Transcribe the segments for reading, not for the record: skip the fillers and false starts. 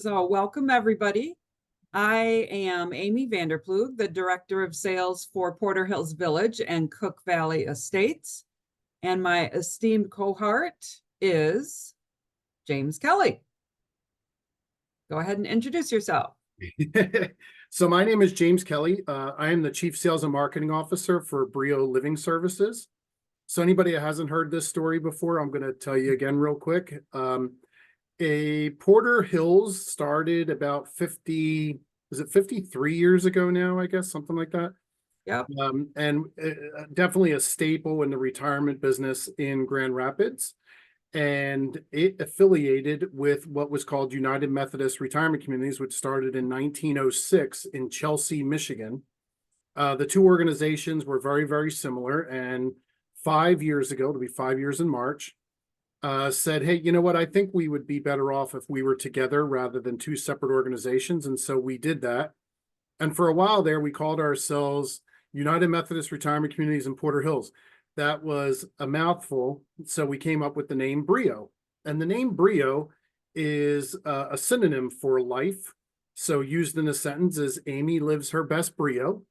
So welcome everybody. I am Amy Vanderploeg, the Director of Sales for Porter Hills Village and Cook Valley Estates. And my esteemed cohort is James Kelly. Go ahead and introduce yourself. So my name is James Kelly. I am the Chief Sales and Marketing Officer for Brio Living Services. So anybody that hasn't heard this story before, I'm going to tell you again real quick. Porter Hills started about 53 years ago now, I guess, something like that. Yep. And definitely a staple in the retirement business in Grand Rapids. And it affiliated with what was called United Methodist Retirement Communities, which started in 1906 in Chelsea, Michigan. The two organizations were very, very similar. And 5 years ago, it'll be 5 years in March, said, hey, you know what? I think we would be better off if we were together rather than two separate organizations. And so we did that. And for a while there, we called ourselves United Methodist Retirement Communities in Porter Hills. That was a mouthful. So we came up with the name Brio. And the name Brio is a synonym for life. So used in a sentence as Amy lives her best Brio.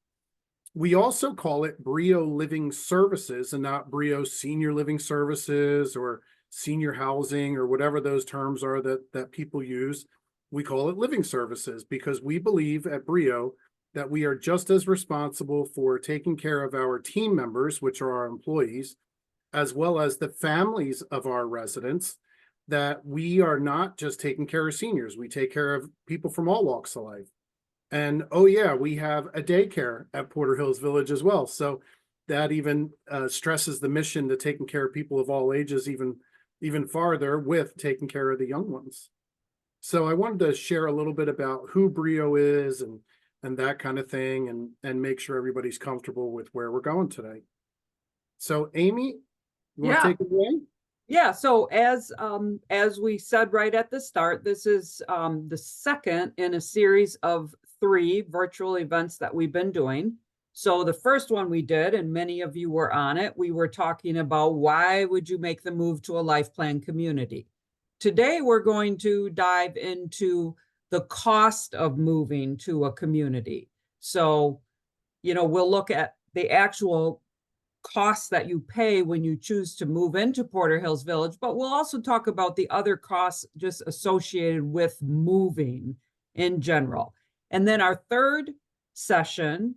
We also call it Brio Living Services and not Brio Senior Living Services or senior housing or whatever those terms are that people use. We call it living services because we believe at Brio that we are just as responsible for taking care of our team members, which are our employees, as well as the families of our residents, that we are not just taking care of seniors. We take care of people from all walks of life. And oh yeah, we have a daycare at Porter Hills Village as well. So that even stresses the mission to taking care of people of all ages even farther with taking care of the young ones. So I wanted to share a little bit about who Brio is and that kind of thing, and make sure everybody's comfortable with where we're going today. So Amy, you want to take it away? Yeah, so as we said right at the start, this is the second in a series of 3 virtual events that we've been doing. So the first one we did, and many of you were on it, we were talking about why would you make the move to a life plan community. Today, we're going to dive into the cost of moving to a community. So, we'll look at the actual costs that you pay when you choose to move into Porter Hills Village, but we'll also talk about the other costs just associated with moving in general. And then our third session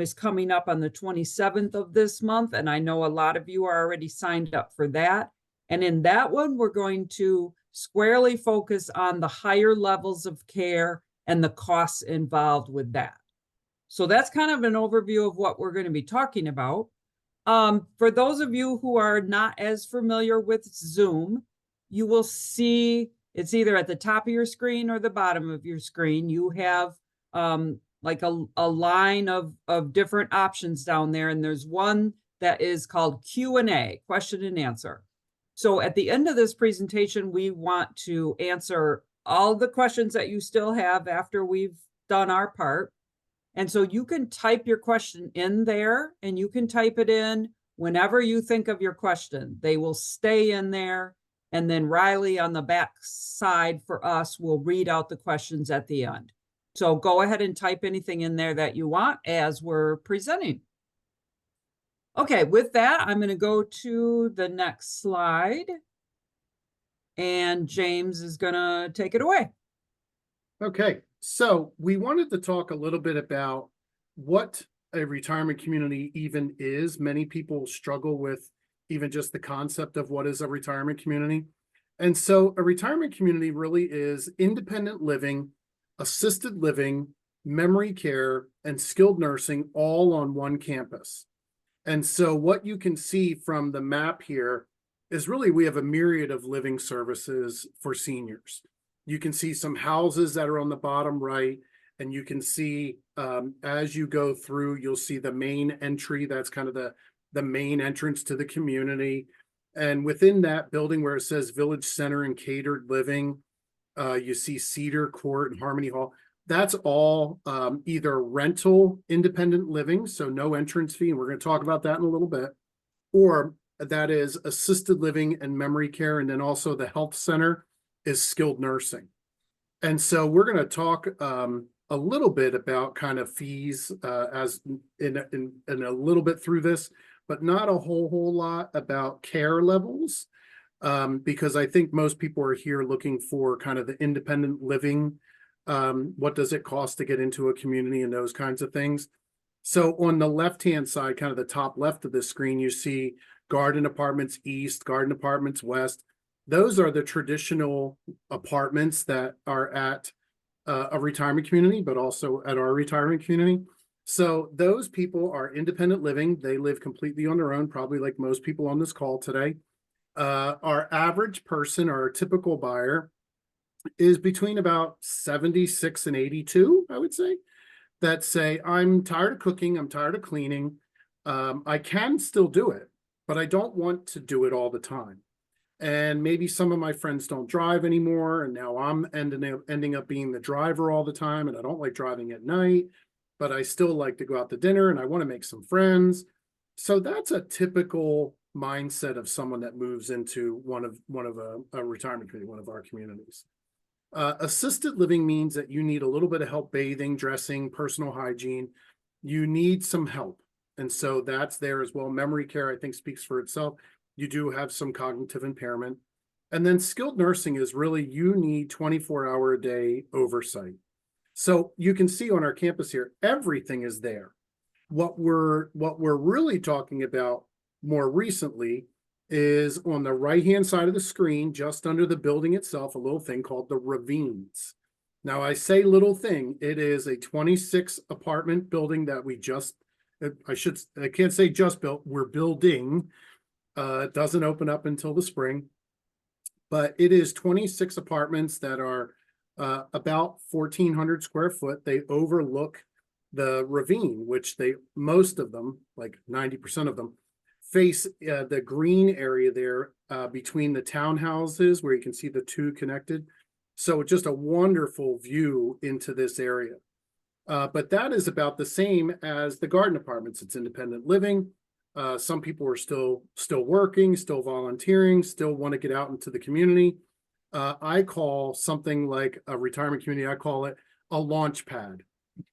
is coming up on the 27th of this month, and I know a lot of you are already signed up for that. And in that one, we're going to squarely focus on the higher levels of care and the costs involved with that. So that's kind of an overview of what we're going to be talking about. For those of you who are not as familiar with Zoom, you will see it's either at the top of your screen or the bottom of your screen. You have like a line of different options down there, and there's one that is called Q&A, question and answer. So at the end of this presentation, we want to answer all the questions that you still have after we've done our part. And so you can type your question in there, and you can type it in whenever you think of your question. They will stay in there. And then Riley on the back side for us will read out the questions at the end. So go ahead and type anything in there that you want as we're presenting. Okay, with that, I'm going to go to the next slide. And James is going to take it away. Okay, so we wanted to talk a little bit about what a retirement community even is. Many people struggle with even just the concept of what is a retirement community. And so a retirement community really is independent living, assisted living, memory care, and skilled nursing all on one campus. And so what you can see from the map here is really we have a myriad of living services for seniors. You can see some houses that are on the bottom right, and you can see as you go through, you'll see the main entry. That's kind of the main entrance to the community. And within that building where it says Village Center and Catered Living, you see Cedar Court and Harmony Hall. That's all either rental independent living, so no entrance fee, and we're going to talk about that in a little bit, or that is assisted living and memory care, and then also the health center is skilled nursing. And so we're going to talk a little bit about kind of fees as in a little bit through this, but not a whole lot about care levels, because I think most people are here looking for kind of the independent living. What does it cost to get into a community and those kinds of things? So on the left-hand side, kind of the top left of the screen, you see garden apartments east, garden apartments west. Those are the traditional apartments that are at a retirement community, but also at our retirement community. So those people are independent living. They live completely on their own, probably like most people on this call today. Our average person, our typical buyer, is between about 76 and 82, I would say, that say, I'm tired of cooking, I'm tired of cleaning. I can still do it, but I don't want to do it all the time. And maybe some of my friends don't drive anymore, and now I'm ending up being the driver all the time, and I don't like driving at night, but I still like to go out to dinner and I want to make some friends. So that's a typical mindset of someone that moves into one of a retirement community, one of our communities. Assisted living means that you need a little bit of help bathing, dressing, personal hygiene. You need some help. And so that's there as well. Memory care, I think, speaks for itself. You do have some cognitive impairment. And then skilled nursing is really, you need 24-hour a day oversight. So you can see on our campus here, everything is there. What we're really talking about more recently is on the right-hand side of the screen, just under the building itself, a little thing called the Ravines. Now, I say little thing, it is a 26 apartment building that we just, I can't say just built, we're building. It doesn't open up until the spring, but it is 26 apartments that are about 1,400 square foot. They overlook the ravine, which most of them, like 90% of them, face the green area there between the townhouses where you can see the two connected. So just a wonderful view into this area. But that is about the same as the garden apartments. It's independent living. Some people are still working, still volunteering, still want to get out into the community. I call something like a retirement community, I call it a launch pad,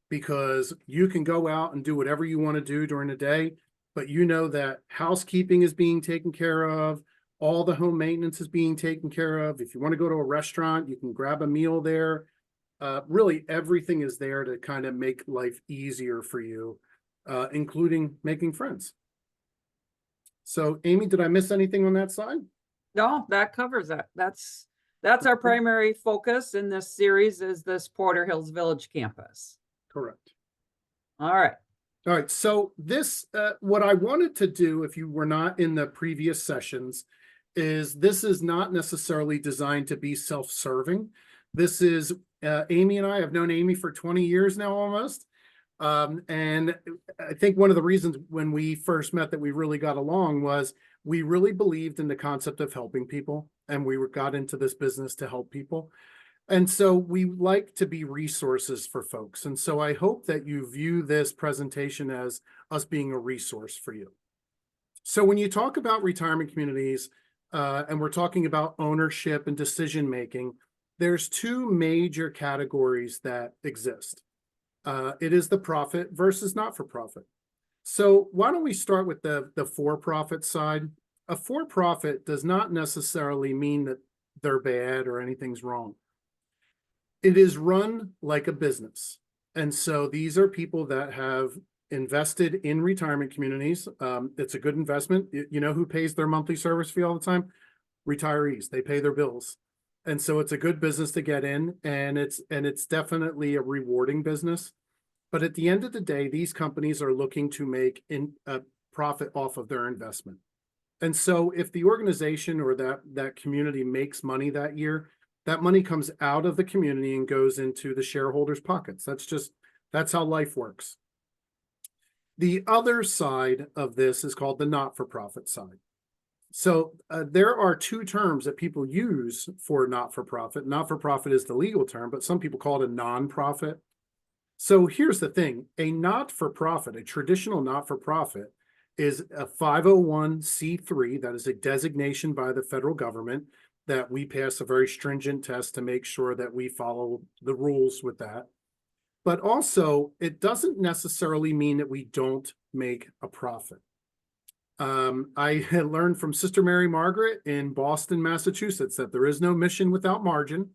because you can go out and do whatever you want to do during the day, but you know that housekeeping is being taken care of, all the home maintenance is being taken care of. If you want to go to a restaurant, you can grab a meal there. Really, everything is there to kind of make life easier for you, including making friends. So, Amy, did I miss anything on that side? No, that covers it. That's our primary focus in this series, is this Porter Hills Village campus. Correct. All right. All right. So this, what I wanted to do, if you were not in the previous sessions, is this is not necessarily designed to be self-serving. This is, Amy and I have known Amy for 20 years now almost. And I think one of the reasons when we first met that we really got along was we really believed in the concept of helping people, and we got into this business to help people. And so we like to be resources for folks. And so I hope that you view this presentation as us being a resource for you. So when you talk about retirement communities, and we're talking about ownership and decision-making, there's two major categories that exist. It is the profit versus not-for-profit. So why don't we start with the for-profit side? A for-profit does not necessarily mean that they're bad or anything's wrong. It is run like a business. And so these are people that have invested in retirement communities. It's a good investment. You know who pays their monthly service fee all the time? Retirees. They pay their bills. And so it's a good business to get in, and it's definitely a rewarding business. But at the end of the day, these companies are looking to make a profit off of their investment. And so if the organization or that community makes money that year, that money comes out of the community and goes into the shareholders' pockets. That's how life works. The other side of this is called the not-for-profit side. So there are two terms that people use for not-for-profit. Not-for-profit is the legal term, but some people call it a non-profit. So here's the thing. A not-for-profit, a traditional not-for-profit, is a 501c3. That is a designation by the federal government. that we pass a very stringent test to make sure that we follow the rules with that. But also, it doesn't necessarily mean that we don't make a profit. I had learned from Sister Mary Margaret in Boston, Massachusetts, that there is no mission without margin.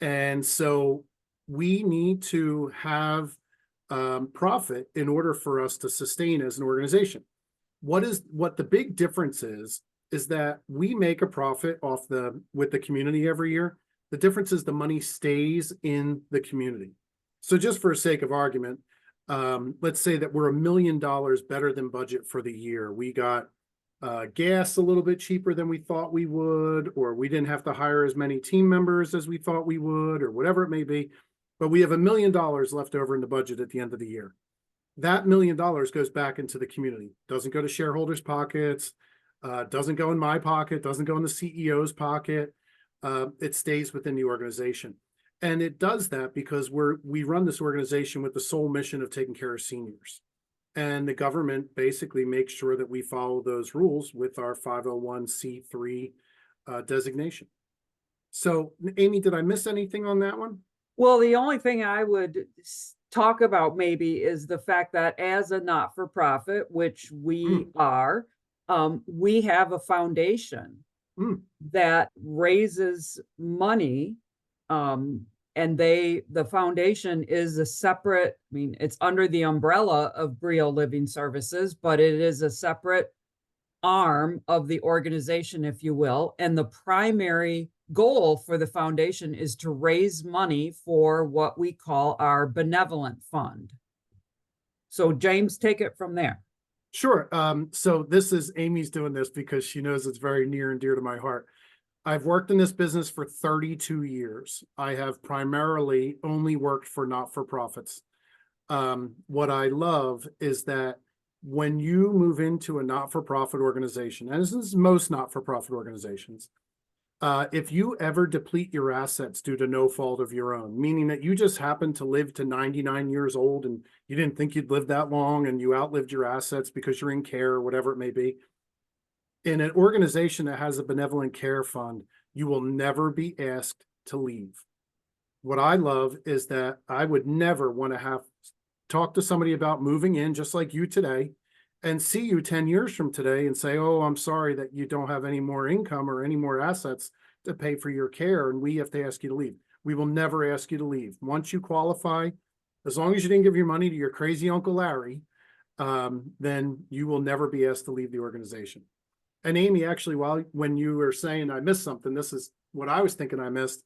And so we need to have profit in order for us to sustain as an organization. What the big difference is that we make a profit with the community every year. The difference is the money stays in the community. So just for sake of argument, let's say that we're $1 million better than budget for the year. We got gas a little bit cheaper than we thought we would, or we didn't have to hire as many team members as we thought we would, or whatever it may be. But we have $1 million left over in the budget at the end of the year. That $1 million goes back into the community. Doesn't go to shareholders' pockets, doesn't go in my pocket, doesn't go in the CEO's pocket. It stays within the organization. And it does that because we run this organization with the sole mission of taking care of seniors. And the government basically makes sure that we follow those rules with our 501c3 designation. So, Amy, did I miss anything on that one? Well, the only thing I would talk about maybe is the fact that as a not-for-profit, which we are, we have a foundation that raises money, and the foundation is a separate, I mean, it's under the umbrella of Brio Living Services, but it is a separate arm of the organization, if you will. And the primary goal for the foundation is to raise money for what we call our benevolent fund. So James, take it from there. Sure. So Amy's doing this because she knows it's very near and dear to my heart. I've worked in this business for 32 years. I have primarily only worked for not-for-profits. What I love is that when you move into a not-for-profit organization, and this is most not-for-profit organizations, if you ever deplete your assets due to no fault of your own, meaning that you just happen to live to 99 years old and you didn't think you'd live that long and you outlived your assets because you're in care or whatever it may be, in an organization that has a benevolent care fund, you will never be asked to leave. What I love is that I would never want to have talk to somebody about moving in just like you today and see you 10 years from today and say, oh, I'm sorry that you don't have any more income or any more assets to pay for your care, and we have to ask you to leave. We will never ask you to leave. Once you qualify, as long as you didn't give your money to your crazy Uncle Larry, then you will never be asked to leave the organization. And Amy, actually, when you were saying I missed something, this is what I was thinking I missed,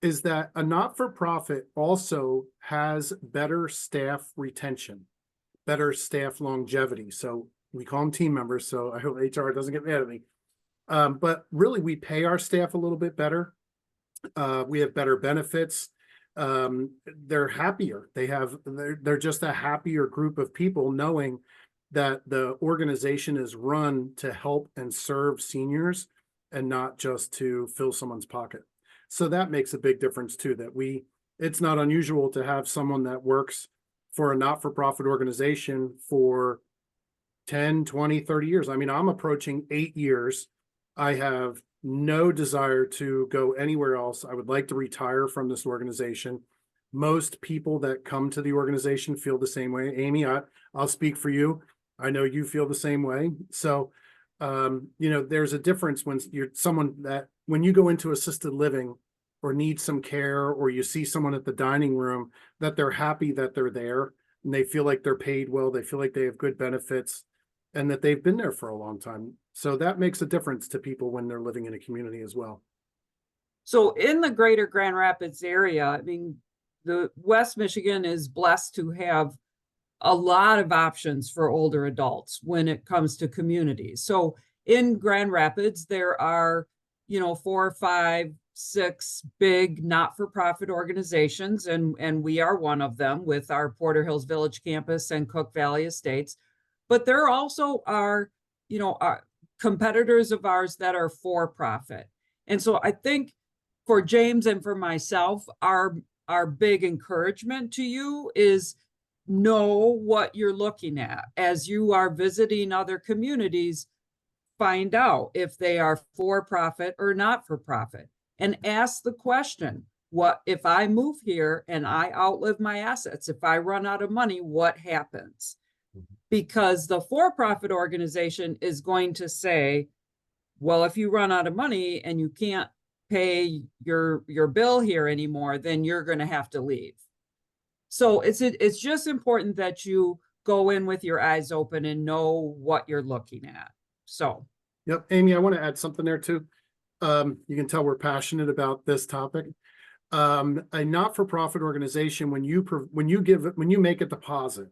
is that a not-for-profit also has better staff retention, better staff longevity. So we call them team members. So I hope HR doesn't get mad at me. But really, we pay our staff a little bit better. We have better benefits. They're happier. They're just a happier group of people, knowing that the organization is run to help and serve seniors and not just to fill someone's pocket. So that makes a big difference too, that it's not unusual to have someone that works for a not-for-profit organization for 10, 20, 30 years. I mean, I'm approaching 8 years. I have no desire to go anywhere else. I would like to retire from this organization. Most people that come to the organization feel the same way. Amy, I'll speak for you. I know you feel the same way. So, there's a difference when when you go into assisted living or need some care, or you see someone at the dining room, that they're happy that they're there and they feel like they're paid well. They feel like they have good benefits and that they've been there for a long time. So that makes a difference to people when they're living in a community as well. So in the greater Grand Rapids area, I mean, the West Michigan is blessed to have a lot of options for older adults when it comes to communities. So in Grand Rapids, there are, 4, 5, 6 big not-for-profit organizations, and we are one of them with our Porter Hills Village campus and Cook Valley Estates. But there also are, competitors of ours that are for-profit. And so I think for James and for myself, our big encouragement to you is know what you're looking at as you are visiting other communities. find out if they are for profit or not for profit, and ask the question, what if I move here and I outlive my assets? If I run out of money, what happens? Because the for-profit organization is going to say, well, if you run out of money and you can't pay your bill here anymore, then you're going to have to leave. So it's just important that you go in with your eyes open and know what you're looking at. So, Yep, Amy, I want to add something there too. You can tell we're passionate about this topic. A not-for-profit organization, when you make a deposit,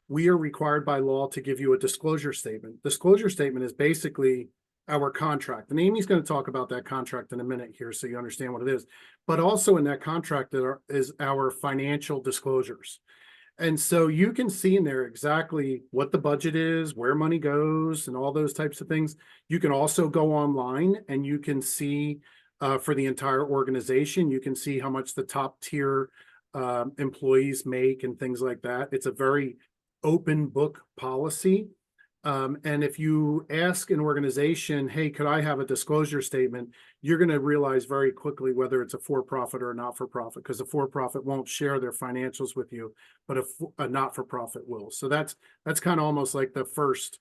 we are required by law to give you a disclosure statement. Disclosure statement is basically our contract. And Amy's going to talk about that contract in a minute here so you understand what it is. But also in that contract is our financial disclosures. And so you can see in there exactly what the budget is, where money goes, and all those types of things. You can also go online and you can see for the entire organization, you can see how much the top tier employees make and things like that. It's a very open book policy. And if you ask an organization, hey, could I have a disclosure statement? You're going to realize very quickly whether it's a for-profit or a not-for-profit, because a for-profit won't share their financials with you, but a not-for-profit will. So that's kind of almost like the first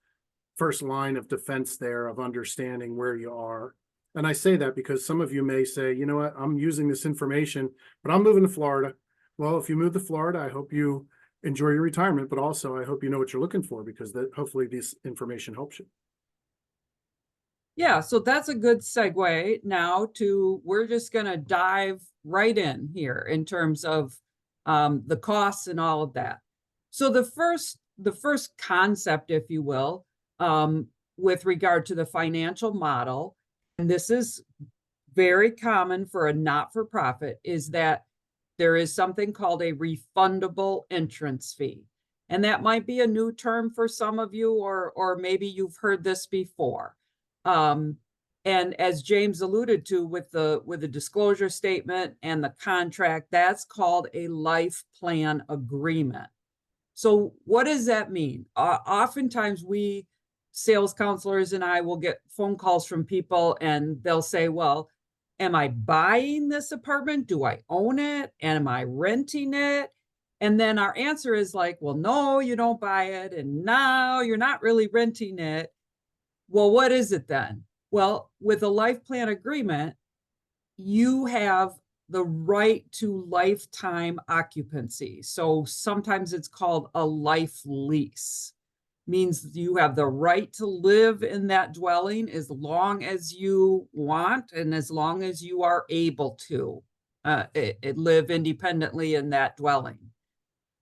line of defense there of understanding where you are. And I say that because some of you may say, you know what, I'm using this information, but I'm moving to Florida. Well, if you move to Florida, I hope you enjoy your retirement, but also I hope you know what you're looking for, because that hopefully this information helps you. yeah, so that's a good segue now to, we're just going to dive right in here in terms of the costs and all of that. So the first concept, if you will, with regard to the financial model, and this is very common for a not-for-profit, is that there is something called a refundable entrance fee. And that might be a new term for some of you, or maybe you've heard this before. And as James alluded to with the disclosure statement and the contract, that's called a life plan agreement. So what does that mean? Oftentimes we sales counselors and I will get phone calls from people and they'll say, well, am I buying this apartment? Do I own it? And am I renting it? And then our answer is like, well, no, you don't buy it. And now you're not really renting it. Well, what is it then? Well, with a life plan agreement, you have the right to lifetime occupancy. So sometimes it's called a life lease. Means you have the right to live in that dwelling as long as you want and as long as you are able to live independently in that dwelling.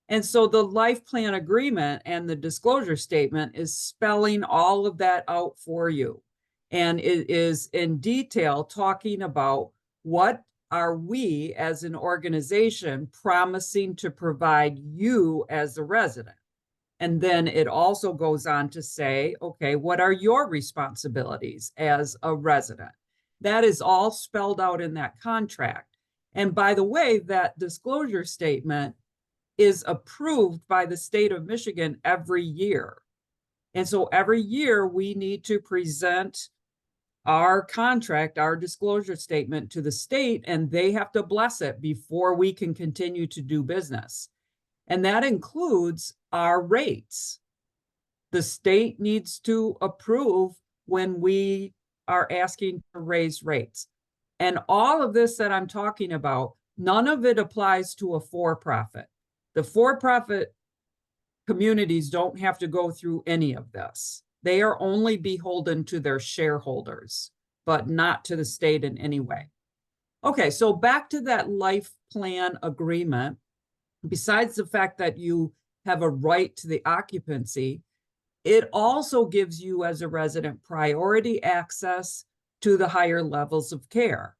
And so the life plan agreement and the disclosure statement is spelling all of that out for you. And it is in detail talking about what are we as an organization promising to provide you as a resident. And then it also goes on to say, okay, what are your responsibilities as a resident? That is all spelled out in that contract. And by the way, that disclosure statement is approved by the state of Michigan every year. And so every year we need to present our contract, our disclosure statement to the state, and they have to bless it before we can continue to do business. And that includes our rates. The state needs to approve when we are asking to raise rates. And all of this that I'm talking about, none of it applies to a for-profit. The for-profit communities don't have to go through any of this. They are only beholden to their shareholders, but not to the state in any way. Okay, so back to that life plan agreement. Besides the fact that you have a right to the occupancy, it also gives you as a resident priority access to the higher levels of care.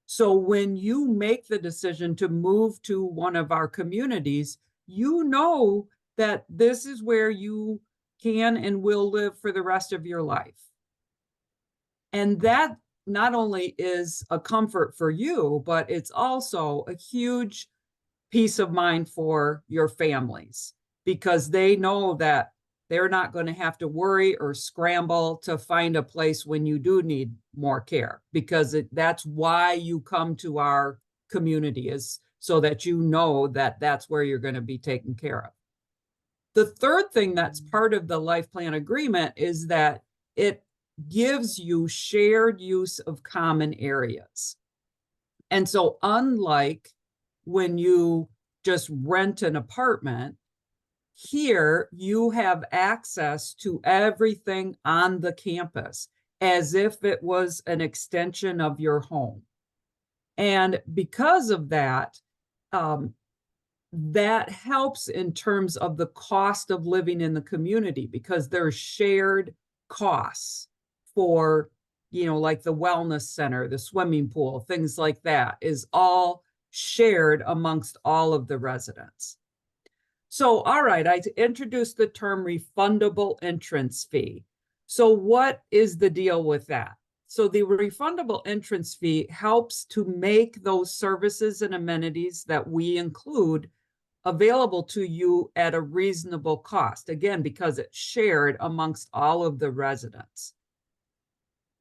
So when you make the decision to move to one of our communities, you know that this is where you can and will live for the rest of your life. And that not only is a comfort for you, but it's also a huge peace of mind for your families, because they know that They're not going to have to worry or scramble to find a place when you do need more care, because that's why you come to our community, is so that you know that that's where you're going to be taken care of. The third thing that's part of the life plan agreement is that it gives you shared use of common areas. And so unlike when you just rent an apartment, here you have access to everything on the campus as if it was an extension of your home. And because of that, that helps in terms of the cost of living in the community, because there's shared costs for, like the wellness center, the swimming pool, things like that is all shared amongst all of the residents. So, all right, I introduced the term refundable entrance fee. So what is the deal with that? So the refundable entrance fee helps to make those services and amenities that we include available to you at a reasonable cost, again, because it's shared amongst all of the residents.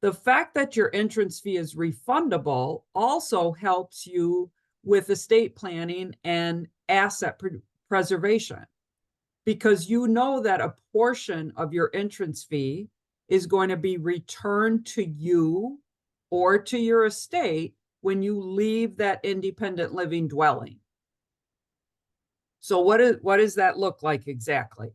The fact that your entrance fee is refundable also helps you with estate planning and asset preservation, because you know that a portion of your entrance fee is going to be returned to you or to your estate when you leave that independent living dwelling. So what does that look like exactly?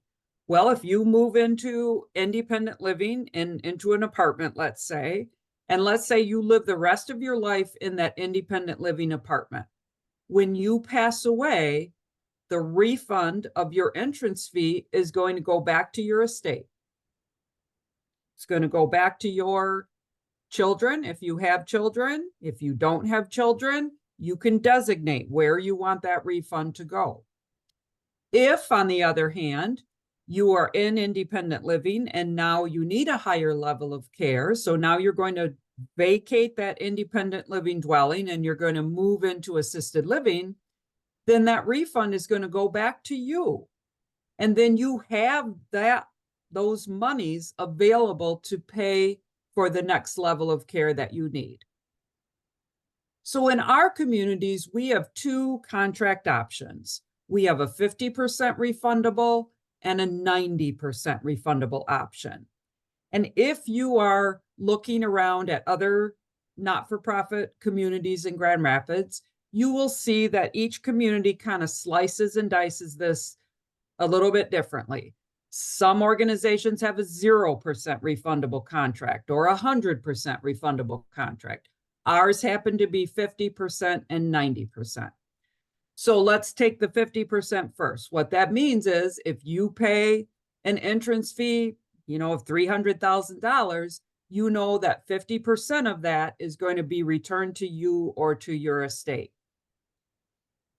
Well, if you move into independent living into an apartment, let's say, and let's say you live the rest of your life in that independent living apartment, when you pass away, the refund of your entrance fee is going to go back to your estate. It's going to go back to your children if you have children. If you don't have children, you can designate where you want that refund to go. If, on the other hand, you are in independent living and now you need a higher level of care, so now you're going to vacate that independent living dwelling and you're going to move into assisted living, then that refund is going to go back to you. And then you have those monies available to pay for the next level of care that you need. So in our communities, we have two contract options. We have a 50% refundable and a 90% refundable option. And if you are looking around at other not-for-profit communities in Grand Rapids, you will see that each community kind of slices and dices this a little bit differently. Some organizations have a 0% refundable contract or 100% refundable contract. Ours happen to be 50% and 90%. So let's take the 50% first. What that means is if you pay an entrance fee, of $300,000, you know that 50% of that is going to be returned to you or to your estate.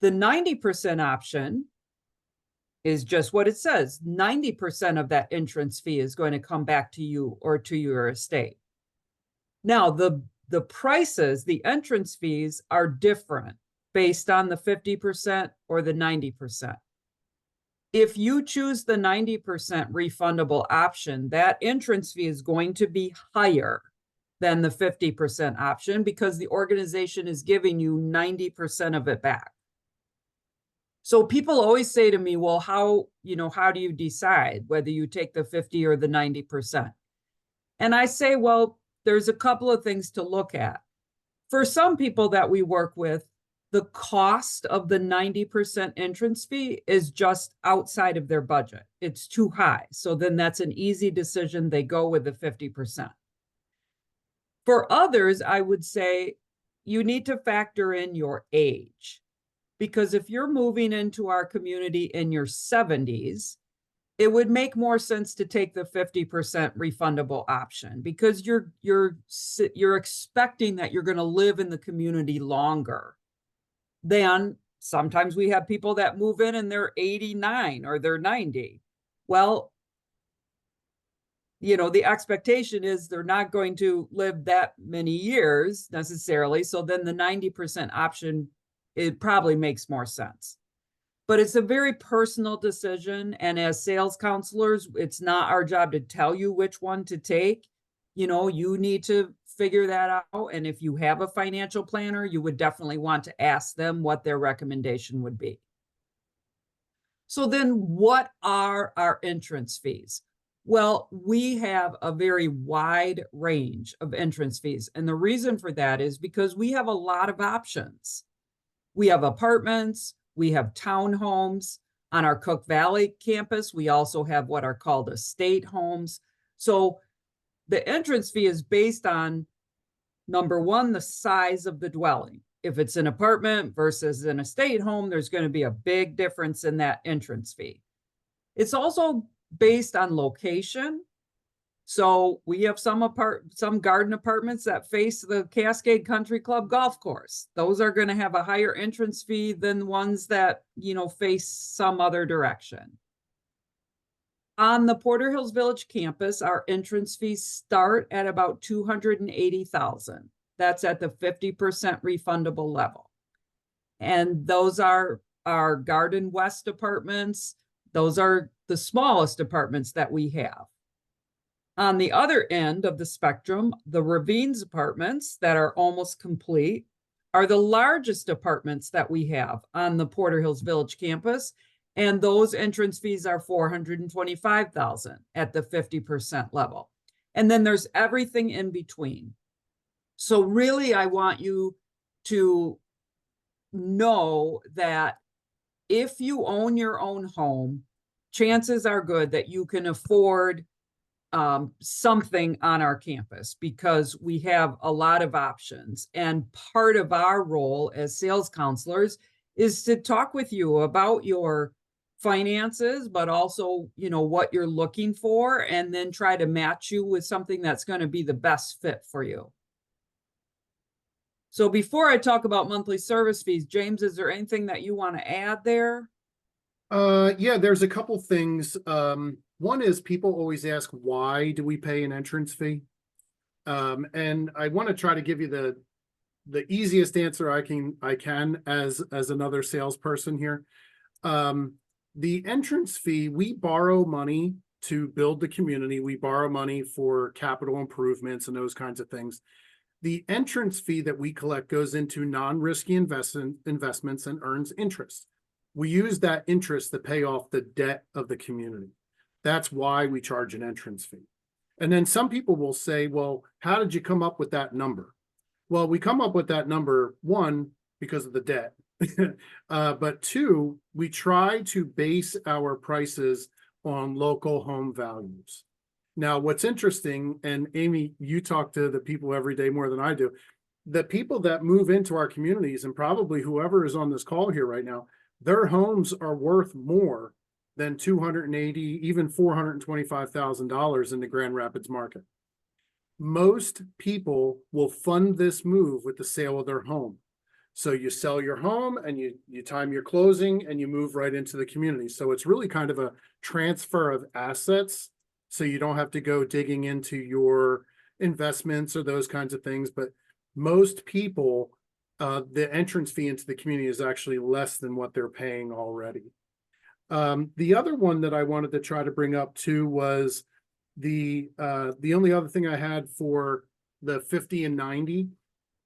The 90% option is just what it says. 90% of that entrance fee is going to come back to you or to your estate. Now, the prices, the entrance fees are different based on the 50% or the 90%. If you choose the 90% refundable option, that entrance fee is going to be higher than the 50% option because the organization is giving you 90% of it back. So people always say to me, well, how do you decide whether you take the 50 or the 90%? And I say, well, there's a couple of things to look at. For some people that we work with, the cost of the 90% entrance fee is just outside of their budget. It's too high. So then that's an easy decision. They go with the 50%. For others, I would say you need to factor in your age. Because if you're moving into our community in your 70s, it would make more sense to take the 50% refundable option because you're expecting that you're going to live in the community longer. Then sometimes we have people that move in and they're 89 or they're 90. Well, the expectation is they're not going to live that many years necessarily. So then the 90% option, it probably makes more sense. but it's a very personal decision. And as sales counselors, it's not our job to tell you which one to take. You know, you need to figure that out. And if you have a financial planner, you would definitely want to ask them what their recommendation would be. So then what are our entrance fees? Well, we have a very wide range of entrance fees. And the reason for that is because we have a lot of options. We have apartments, we have townhomes. On our Cook Valley campus, we also have what are called estate homes. So the entrance fee is based on, number one, the size of the dwelling. If it's an apartment versus an estate home, there's going to be a big difference in that entrance fee. It's also based on location. So we have some garden apartments that face the Cascade Country Club golf course. Those are going to have a higher entrance fee than ones that, you know, face some other direction. On the Porter Hills Village campus, our entrance fees start at about $280,000. That's at the 50% refundable level. And those are our Garden West apartments. Those are the smallest apartments that we have. On the other end of the spectrum, the Ravines apartments that are almost complete are the largest apartments that we have on the Porter Hills Village campus. And those entrance fees are $425,000 at the 50% level. And then there's everything in between. So really, I want you to know that if you own your own home, chances are good that you can afford something on our campus because we have a lot of options. And part of our role as sales counselors is to talk with you about your finances, but also, you know, what you're looking for, and then try to match you with something that's going to be the best fit for you. So before I talk about monthly service fees, James, is there anything that you want to add there? Yeah, there's a couple things. One is people always ask, why do we pay an entrance fee? And I want to try to give you the easiest answer I can as another salesperson here. The entrance fee, we borrow money to build the community. We borrow money for capital improvements and those kinds of things. The entrance fee that we collect goes into non-risky investments and earns interest. We use that interest to pay off the debt of the community. That's why we charge an entrance fee. And then some people will say, well, how did you come up with that number? Well, we come up with that number, one, because of the debt. But two, we try to base our prices on local home values. Now, what's interesting, and Amy, you talk to the people every day more than I do, the people that move into our communities, and probably whoever is on this call here right now, their homes are worth more than $280,000, even $425,000 in the Grand Rapids market. Most people will fund this move with the sale of their home. So you sell your home and you time your closing and you move right into the community. So it's really kind of a transfer of assets. So you don't have to go digging into your investments or those kinds of things. But most people, the entrance fee into the community is actually less than what they're paying already. The other one that I wanted to try to bring up too was the only other thing I had for the 50 and 90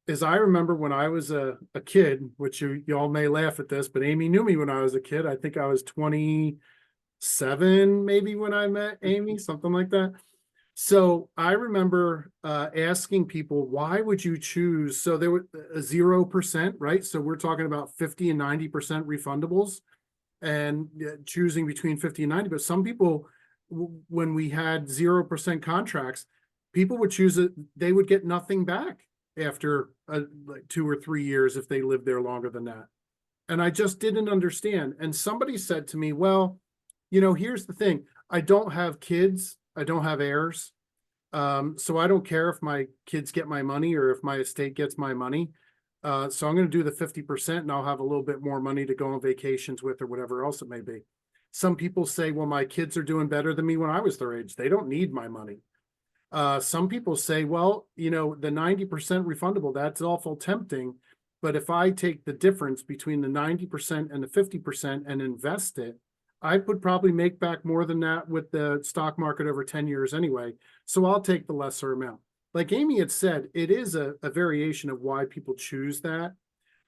is I remember when I was a kid, which y'all may laugh at this, but Amy knew me when I was a kid. I think I was 27 maybe when I met Amy, something like that. So I remember asking people, why would you choose? So there were 0%, right? So we're talking about 50 and 90% refundables and choosing between 50 and 90. But some people, when we had 0% contracts, people would choose it. They would get nothing back after like 2 or 3 years if they lived there longer than that. And I just didn't understand. And somebody said to me, well, you know, here's the thing. I don't have kids. I don't have heirs. So I don't care if my kids get my money or if my estate gets my money. So I'm going to do the 50% and I'll have a little bit more money to go on vacations with or whatever else it may be. Some people say, well, my kids are doing better than me when I was their age. They don't need my money. Some people say, well, you know, the 90% refundable, that's awful tempting, But if I take the difference between the 90% and the 50% and invest it, I would probably make back more than that with the stock market over 10 years anyway. So I'll take the lesser amount. Like Amy had said, it is a variation of why people choose that.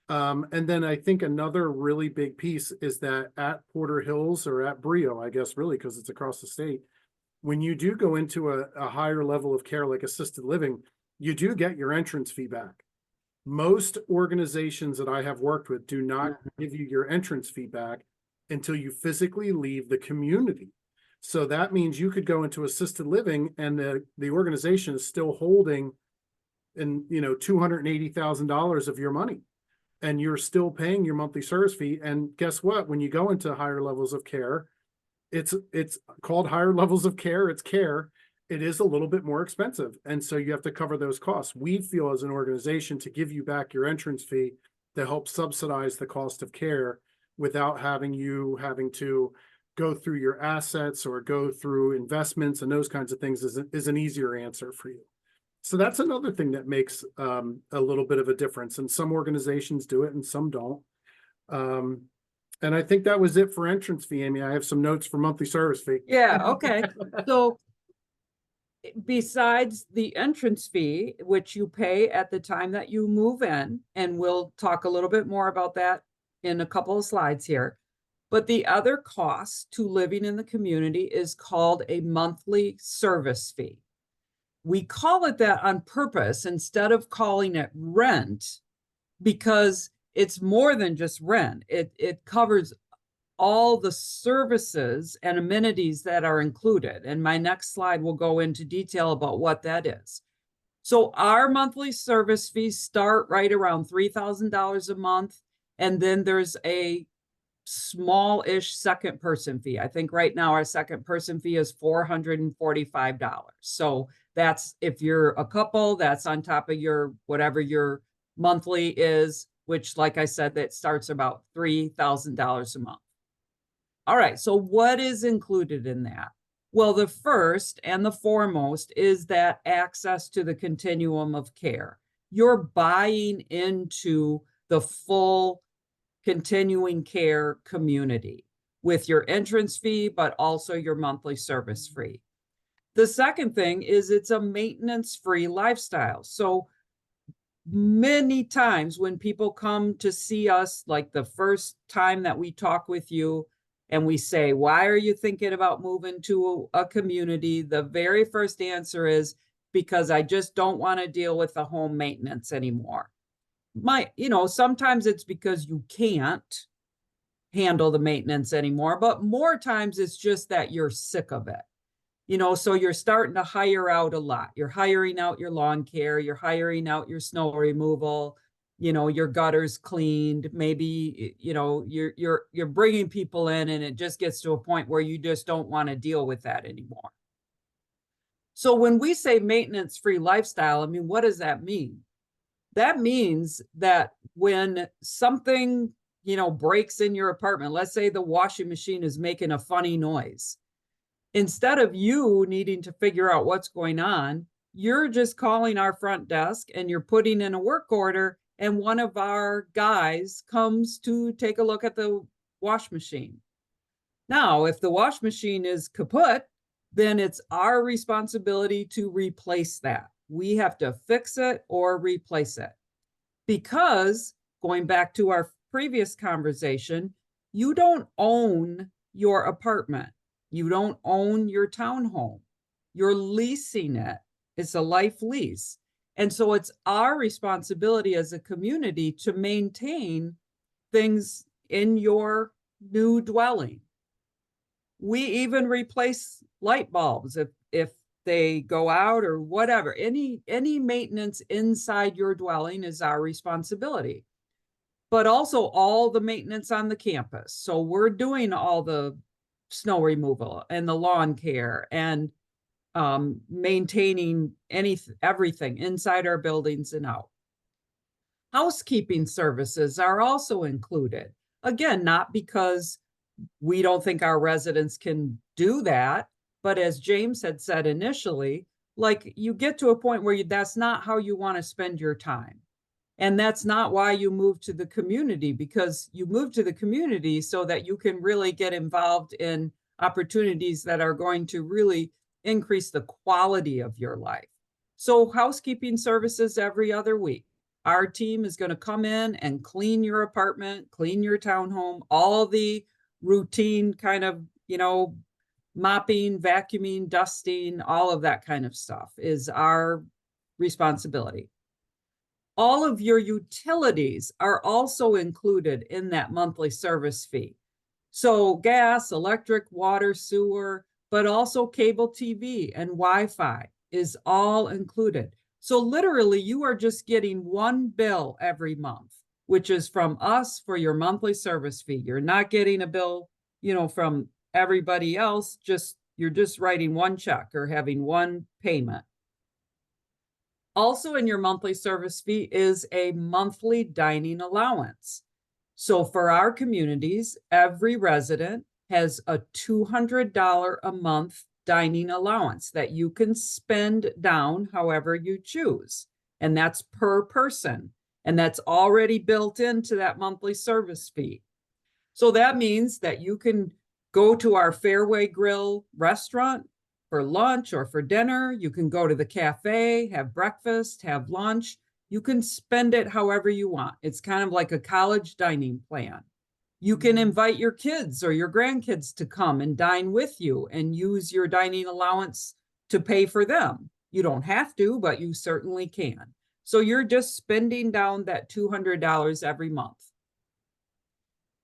And then I think another really big piece is that at Porter Hills or at Brio, I guess, really, because it's across the state, when you do go into a higher level of care like assisted living, you do get your entrance fee back. Most organizations that I have worked with do not give you your entrance fee back until you physically leave the community. So that means you could go into assisted living and the organization is still holding $280,000 of your money, and you're still paying your monthly service fee. And guess what? When you go into higher levels of care, it's called higher levels of care. It's care. It is a little bit more expensive. And so you have to cover those costs. We feel as an organization to give you back your entrance fee to help subsidize the cost of care without having to go through your assets or go through investments and those kinds of things is an easier answer for you. So that's another thing that makes a little bit of a difference. And some organizations do it and some don't. And I think that was it for entrance fee, Amy. I have some notes for monthly service fee. Yeah, okay. So besides the entrance fee, which you pay at the time that you move in, and we'll talk a little bit more about that in a couple of slides here, but the other cost to living in the community is called a monthly service fee. We call it that on purpose instead of calling it rent, because it's more than just rent. It covers all the services and amenities that are included. And my next slide will go into detail about what that is. So our monthly service fees start right around $3,000 a month. And then there's a small-ish second person fee. I think right now our second person fee is $445. So that's, if you're a couple, that's on top of your, whatever your monthly is, which, like I said, that starts about $3,000 a month. All right, so what is included in that? Well, the first and the foremost is that access to the continuum of care. You're buying into the full continuing care community with your entrance fee, but also your monthly service fee. The second thing is it's a maintenance-free lifestyle. So many times when people come to see us, like the first time that we talk with you, and we say, why are you thinking about moving to a community? The very first answer is, because I just don't want to deal with the home maintenance anymore. Sometimes it's because you can't handle the maintenance anymore, but more times it's just that you're sick of it. So you're starting to hire out a lot. You're hiring out your lawn care, you're hiring out your snow removal, your gutters cleaned, maybe, you're bringing people in, and it just gets to a point where you just don't want to deal with that anymore. So when we say maintenance-free lifestyle, I mean, what does that mean? That means that when something, breaks in your apartment, let's say the washing machine is making a funny noise, instead of you needing to figure out what's going on, you're just calling our front desk and you're putting in a work order, and one of our guys comes to take a look at the wash machine. Now, if the wash machine is kaput, then it's our responsibility to replace that. We have to fix it or replace it. Because, going back to our previous conversation, you don't own your apartment. You don't own your townhome. You're leasing it. It's a life lease. And so it's our responsibility as a community to maintain things in your new dwelling. We even replace light bulbs if they go out or whatever. Any maintenance inside your dwelling is our responsibility. But also all the maintenance on the campus. So we're doing all the snow removal and the lawn care and maintaining everything inside our buildings and out. Housekeeping services are also included. Again, not because we don't think our residents can do that, but as James had said initially, like, you get to a point where that's not how you want to spend your time. And that's not why you moved to the community, because you moved to the community so that you can really get involved in opportunities that are going to really increase the quality of your life. So housekeeping services every other week. Our team is going to come in and clean your apartment, clean your townhome, all the routine kind of, mopping, vacuuming, dusting, all of that kind of stuff is our responsibility. All of your utilities are also included in that monthly service fee. So gas, electric, water, sewer, but also cable TV and Wi-Fi is all included. So literally you are just getting one bill every month, which is from us for your monthly service fee. You're not getting a bill, from everybody else. You're just writing one check or having one payment. Also in your monthly service fee is a monthly dining allowance. So for our communities, every resident has a $200 a month dining allowance that you can spend down however you choose. And that's per person. And that's already built into that monthly service fee. So that means that you can go to our Fairway Grill restaurant for lunch or for dinner. You can go to the cafe, have breakfast, have lunch. You can spend it however you want. It's kind of like a college dining plan. You can invite your kids or your grandkids to come and dine with you and use your dining allowance to pay for them. You don't have to, but you certainly can. So you're just spending down that $200 every month.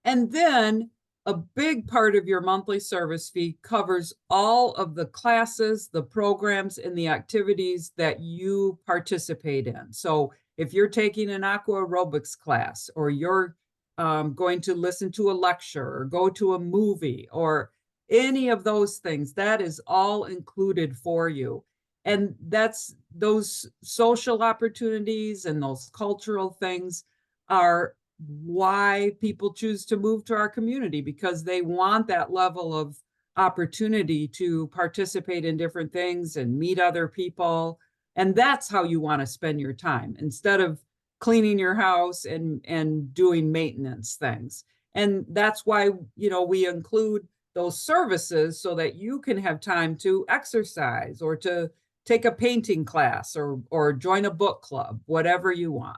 And then a big part of your monthly service fee covers all of the classes, the programs, and the activities that you participate in. So if you're taking an aqua aerobics class, or you're going to listen to a lecture or go to a movie or any of those things, that is all included for you. And that's those social opportunities and those cultural things are why people choose to move to our community, because they want that level of opportunity to participate in different things and meet other people. And that's how you want to spend your time instead of cleaning your house and doing maintenance things. And that's why, we include those services so that you can have time to exercise or to take a painting class or join a book club, whatever you want.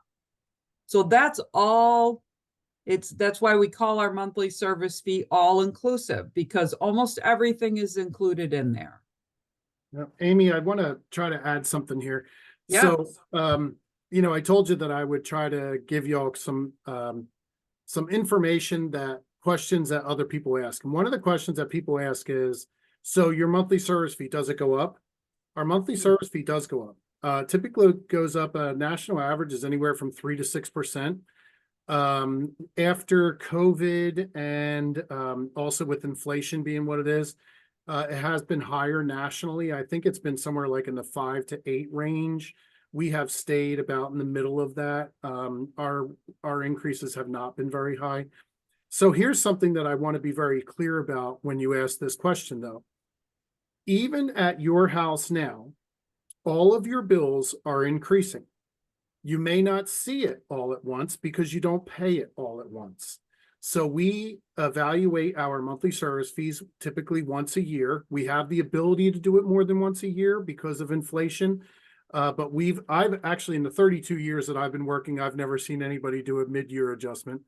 So that's all. That's why we call our monthly service fee all inclusive, because almost everything is included in there. Now, Amy, I want to try to add something here. Yeah. So, I told you that I would try to give y'all some information, questions that other people ask. And one of the questions that people ask is, so your monthly service fee, does it go up? Our monthly service fee does go up. Typically it goes up. A national average is anywhere from 3 to 6%. After COVID and also with inflation being what it is, it has been higher nationally. I think it's been somewhere like in the 5 to 8 range. We have stayed about in the middle of that. Our increases have not been very high. So here's something that I want to be very clear about when you ask this question, though. Even at your house now, all of your bills are increasing. You may not see it all at once because you don't pay it all at once. So we evaluate our monthly service fees typically once a year. We have the ability to do it more than once a year because of inflation. But I've actually, in the 32 years that I've been working, I've never seen anybody do a mid-year adjustment.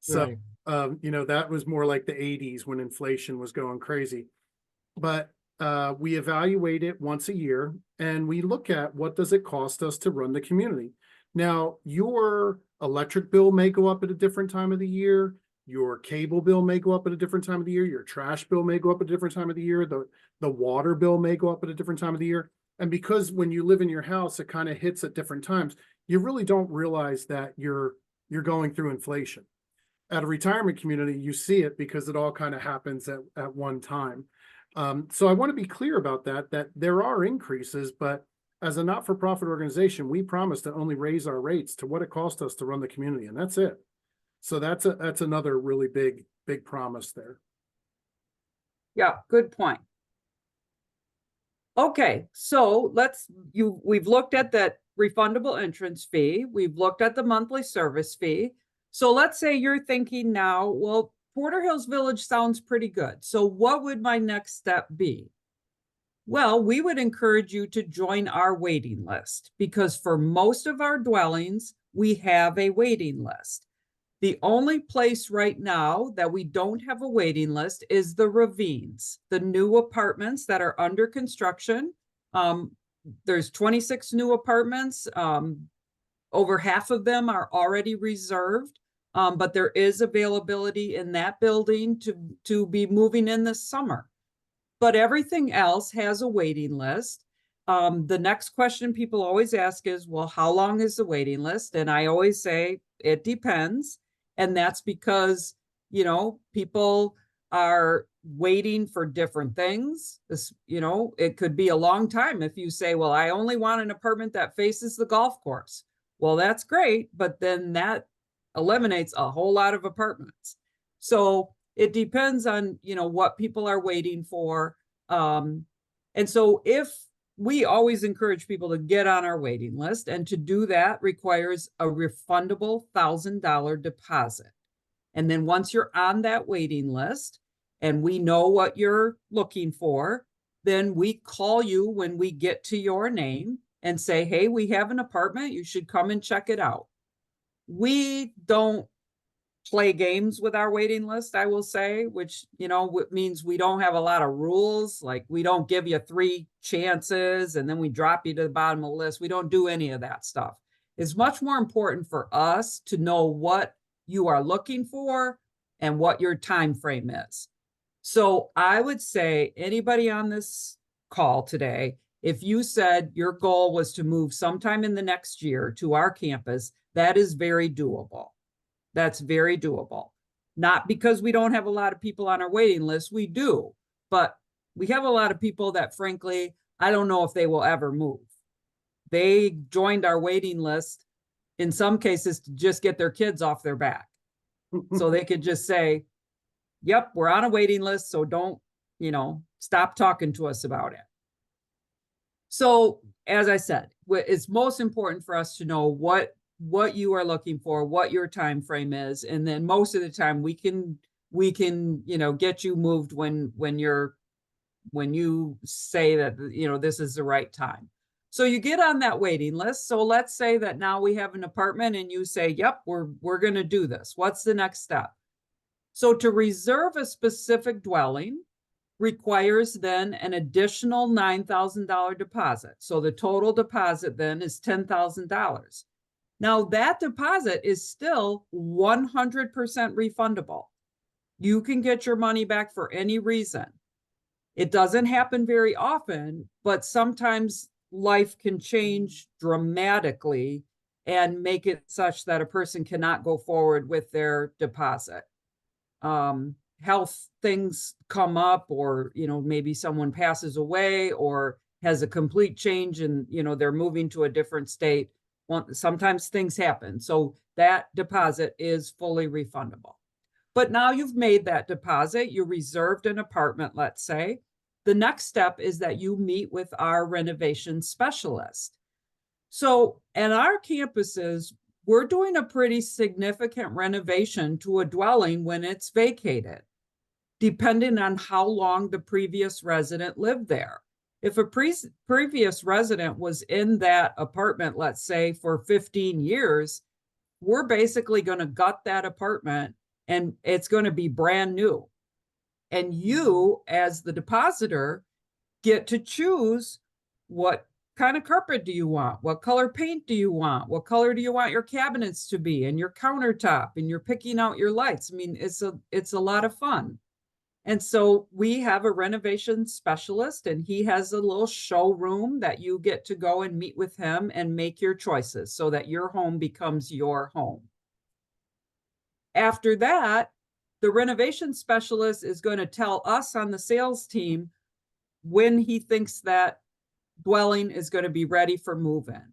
So, right. That was more like the 80s when inflation was going crazy. But we evaluate it once a year and we look at what does it cost us to run the community. Now, your electric bill may go up at a different time of the year. Your cable bill may go up at a different time of the year. Your trash bill may go up at a different time of the year. The water bill may go up at a different time of the year. And because when you live in your house, it kind of hits at different times, you really don't realize that you're going through inflation. At a retirement community, you see it because it all kind of happens at one time. So I want to be clear about that there are increases, but as a not-for-profit organization, we promise to only raise our rates to what it costs us to run the community, and that's it. So that's another really big promise there. Yeah, good point. Okay, so we've looked at that refundable entrance fee. We've looked at the monthly service fee. So let's say you're thinking now, well, Porter Hills Village sounds pretty good. So what would my next step be? Well, we would encourage you to join our waiting list because for most of our dwellings, we have a waiting list. The only place right now that we don't have a waiting list is the Ravines, the new apartments that are under construction. There's 26 new apartments. Over half of them are already reserved, but there is availability in that building to be moving in this summer. But everything else has a waiting list. The next question people always ask is, well, how long is the waiting list? And I always say, it depends. And that's because, people are waiting for different things. It could be a long time if you say, well, I only want an apartment that faces the golf course. Well, that's great, but then that eliminates a whole lot of apartments. So it depends on, what people are waiting for. And so we always encourage people to get on our waiting list, and to do that requires a refundable $1,000 deposit. And then once you're on that waiting list and we know what you're looking for, then we call you when we get to your name and say, hey, we have an apartment, you should come and check it out. We don't play games with our waiting list, I will say, which, means we don't have a lot of rules. Like, we don't give you 3 chances and then we drop you to the bottom of the list. We don't do any of that stuff. It's much more important for us to know what you are looking for and what your time frame is. So I would say anybody on this call today, if you said your goal was to move sometime in the next year to our campus, that is very doable. That's very doable. Not because we don't have a lot of people on our waiting list, we do, but we have a lot of people that, frankly, I don't know if they will ever move. They joined our waiting list in some cases to just get their kids off their back. So they could just say, yep, we're on a waiting list, so don't, stop talking to us about it. So as I said, it's most important for us to know what you are looking for, what your time frame is, and then most of the time we can get you moved when you say that this is the right time. So you get on that waiting list. So let's say that now we have an apartment and you say, yep, we're going to do this. What's the next step? So to reserve a specific dwelling requires then an additional $9,000 deposit. So the total deposit then is $10,000. Now that deposit is still 100% refundable. You can get your money back for any reason. It doesn't happen very often, but sometimes life can change dramatically and make it such that a person cannot go forward with their deposit. Health things come up, or, maybe someone passes away or has a complete change and, they're moving to a different state. Sometimes things happen. So that deposit is fully refundable. But now you've made that deposit, you reserved an apartment, let's say. The next step is that you meet with our renovation specialist. So at our campuses, we're doing a pretty significant renovation to a dwelling when it's vacated, depending on how long the previous resident lived there. If a previous resident was in that apartment, let's say for 15 years, we're basically going to gut that apartment and it's going to be brand new. And you, as the depositor, get to choose what kind of carpet do you want? What color paint do you want? What color do you want your cabinets to be and your countertop? And you're picking out your lights. I mean, it's a lot of fun. And so we have a renovation specialist, and he has a little showroom that you get to go and meet with him and make your choices so that your home becomes your home. After that, the renovation specialist is going to tell us on the sales team when he thinks that dwelling is going to be ready for move-in.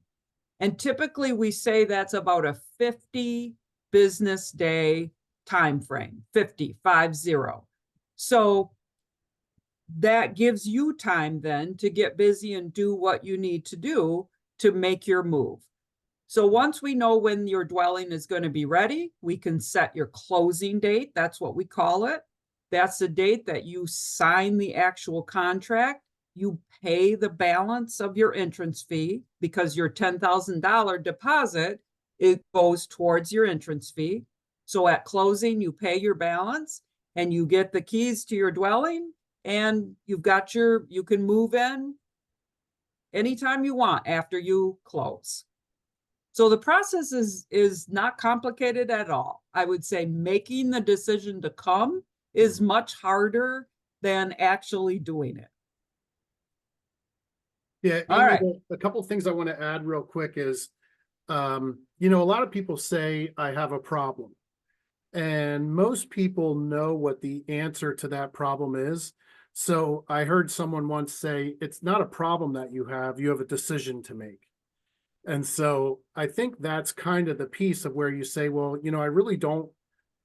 And typically we say that's about a 50 business day time frame, 50. So that gives you time then to get busy and do what you need to do to make your move. So once we know when your dwelling is going to be ready, we can set your closing date. That's what we call it. That's the date that you sign the actual contract. You pay the balance of your entrance fee, because your $10,000 deposit, it goes towards your entrance fee. So at closing, you pay your balance and you get the keys to your dwelling, and you can move in anytime you want after you close. So the process is not complicated at all. I would say making the decision to come is much harder than actually doing it. Yeah, All right. a couple of things I want to add real quick is, you know, a lot of people say I have a problem, and most people know what the answer to that problem is. So I heard someone once say, it's not a problem that you have a decision to make. And so I think that's kind of the piece of where you say, well, you know,